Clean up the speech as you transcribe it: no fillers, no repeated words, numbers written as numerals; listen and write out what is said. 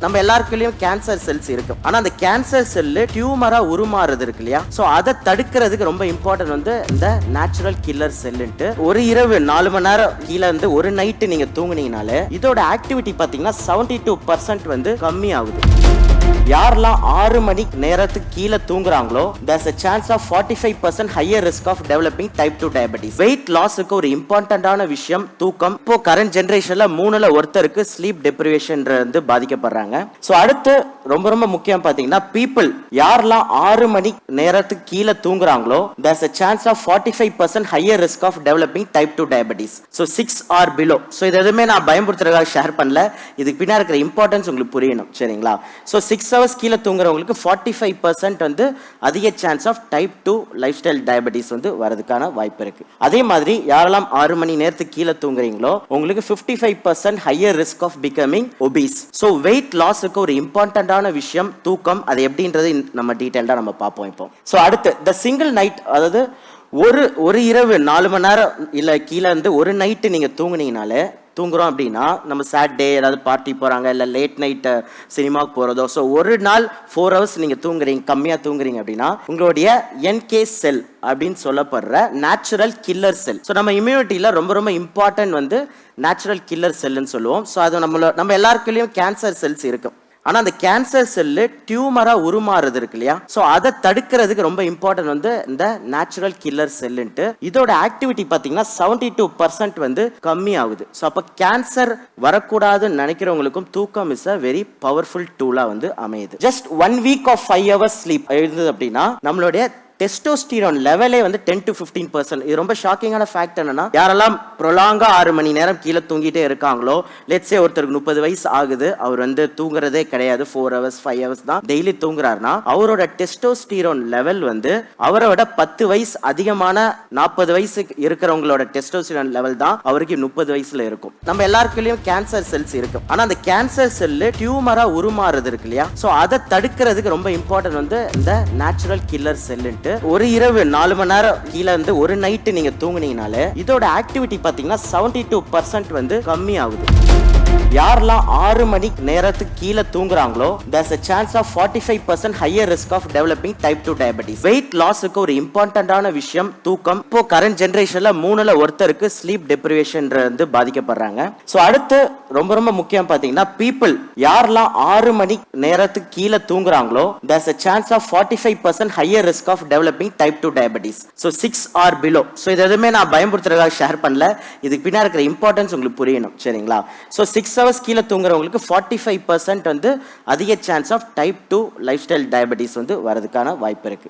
நம்ம எல்லாருக்குள்ளயும் cancer cells இருக்கு. ஆனா அந்த கேன்சர் செல்லு டியூமரா உருமாறுது இருக்கு இல்லையா? சோ அதை தடுக்கிறதுக்கு ரொம்ப இம்பார்ட்டன்ட் வந்து இந்த நேச்சுரல் கில்லர் செல்லுன்ட்டு. ஒரு இரவு 4 மணி நேரம் கீழே இருந்து ஒரு நைட்டு நீங்க தூங்குனீங்கனாலே இதோட ஆக்டிவிட்டி பாத்தீங்கன்னா 72% வந்து கம்மி ஆகுது. யாரெல்லாம் 6 மணி நேரத்துக்கு கீழே தூங்குறாங்களோ there's a chance of 45% higher risk of developing type 2 diabetes. weight lossக்கு ஒரு இம்பார்ட்டன்டான விஷயம் தூக்கம். இப்போ கரண்ட் ஜெனரேஷன்ல 3ல ஒருத்தருக்கு ஸ்லீப் டெப்ரிவேஷன் வந்து பாதிக்கப்படுறாங்க. சோ அடுத்து ரொம்ப ரொம்ப முக்கியம் பாத்தீங்கன்னா people யாரெல்லாம் 6 மணி நேரத்துக்கு கீழே தூங்குறாங்களோ there's a chance of 45% higher risk of developing type 2 diabetes. so 6 or below. so இது எதுவுமே நான் பயன்படுத்துறதுக்காக ஷேர் பண்ணல, இதுக்கு பின்னாடி இருக்கிற இம்பார்ட்டன்ஸ் உங்களுக்கு புரியணும், சரிங்களா? so 6 hours கீழே தூங்குறவங்களுக்கு 45% வந்து அதிக chance of type 2 life style diabetes வந்து வரதுக்கான வாய்ப்பு இருக்கு. அதே மாதிரி யாரெல்லாம் 6 மணி நேரத்துக்கு கீழே தூங்குறீங்களோ உங்களுக்கு 55% higher risk of becoming obese. So weight லாஸுக்கு ஒரு இம்பார்ட்டன்டான விஷயம் தூக்கம். அது எப்படின்றது நம்ம டீடைல்டா நம்ம பார்ப்போம் இப்போ. ஸோ அடுத்து த சிங்கிள் நைட், அதாவது ஒரு இரவு 4 மணி நேரம் இல்ல கீழே இருந்து ஒரு நைட்டு நீங்க தூங்குனீங்கனாலே தூங்குறோம் அப்படின்னா நம்ம சாட்டர்டே ஏதாவது பார்ட்டி போறாங்க இல்ல லேட் நைட் சினிமாவுக்கு போறதோ, ஸோ ஒரு நாள் 4 hours நீங்க தூங்குறீங்க, கம்மியா தூங்குறீங்க அப்படின்னா உங்களுடைய NK செல் அப்படின்னு சொல்லப்படுற நேச்சுரல் கில்லர் செல். ஸோ நம்ம இம்யூனிட்டியில ரொம்ப ரொம்ப இம்பார்ட்டன்ட் வந்து நேச்சுரல் கில்லர் செல்லுன்னு சொல்லுவோம். ஸோ அது நம்ம எல்லாருக்குள்ளயும் கேன்சர் செல்ஸ் இருக்கும். ஆனா அந்த கேன்சர் செல்லு டியூமரா உருமாறுது இருக்கு இல்லையா? சோ அதை தடுக்கிறதுக்கு ரொம்ப இம்பார்ட்டன்ட் வந்து இந்த நேச்சுரல் கில்லர் செல்லுன்ட்டு. இதோட ஆக்டிவிட்டி பாத்தீங்கன்னா 72% வந்து கம்மி ஆகுது. சோ அப்ப கேன்சர் வரக்கூடாதுன்னு நினைக்கிறவங்களுக்கும் தூக்கம் இஸ் அ வெரி பவர்ஃபுல் டூலா வந்து அமையுது. Just 1 week of 5 hours sleep இருந்தது அப்படின்னா நம்மளுடைய டெஸ்டோஸ்டிரான் லெவலே வந்து 10 to 15%. இது ரொம்ப ஷாக்கிங்கான ஃபேக்ட். என்னன்னா யாரெல்லாம் ப்ரொலாங்கா 6 மணி நேரம் கீழே தூங்கிட்டே இருக்காங்களோ, லெட்ஸே ஒருத்தருக்கு 30 வயசு ஆகுது, அவர் வந்து தூங்குறதே கிடையாது, 4 hours 5 hours தான் டெய்லி தூங்குறாருன்னா அவரோட டெஸ்டோஸ்டிரான் லெவல் வந்து அவரோட 10 வயசு அதிகமான 40 வயசு இருக்கிறவங்களோட டெஸ்டோஸ்டிரான் லெவல் தான் அவருக்கு 30 வயசுல இருக்கும். நம்ம எல்லாருக்குள்ளயும் கேன்சர் செல்ஸ் இருக்கும். ஆனா அந்த கேன்சர் செல்லு டியூமரா உருமாறுது இருக்கு இல்லையா? சோ அதை தடுக்கிறதுக்கு ரொம்ப இம்பார்ட்டன்ட் வந்து இந்த நேச்சுரல் கில்லர் செல்லுன்ட்டு. ஒரு இரவு 4 மணி நேரம் கீழே இருந்து ஒரு நைட்டு நீங்க தூங்குனீங்கனாலே இதோட ஆக்டிவிட்டி பாத்தீங்கன்னா 72% வந்து கம்மி ஆகுது. யாரெல்லாம் 6 மணி நேரத்துக்கு கீழே தூங்குறாங்களோ there's a chance of 45% higher risk of developing type 2 diabetes. weight lossக்கு ஒரு இம்பார்ட்டன்டான விஷயம் தூக்கம். இப்போ கரண்ட் ஜெனரேஷன்ல 3ல ஒருத்தருக்கு ஸ்லீப் டெப்ரிவேஷன் வந்து பாதிக்கப்படுறாங்க. சோ அடுத்து ரொம்ப ரொம்ப முக்கியம் பாத்தீங்கன்னா people யாரெல்லாம் 6 மணி நேரத்துக்கு கீழே தூங்குறாங்களோ there's a chance of 45% higher risk of developing type 2 diabetes. so 6 or below. so இது எதுவுமே நான் பயன்படுத்துறதுக்காக ஷேர் பண்ணல, இதுக்கு பின்னாடி இருக்கிற இம்பார்ட்டன்ஸ் உங்களுக்கு புரியணும், சரிங்களா? so 6 hours கீழே தூங்குறவங்களுக்கு 45% வந்து அதிக chance of type 2 life style diabetes வந்து வரதுக்கான வாய்ப்பு இருக்கு.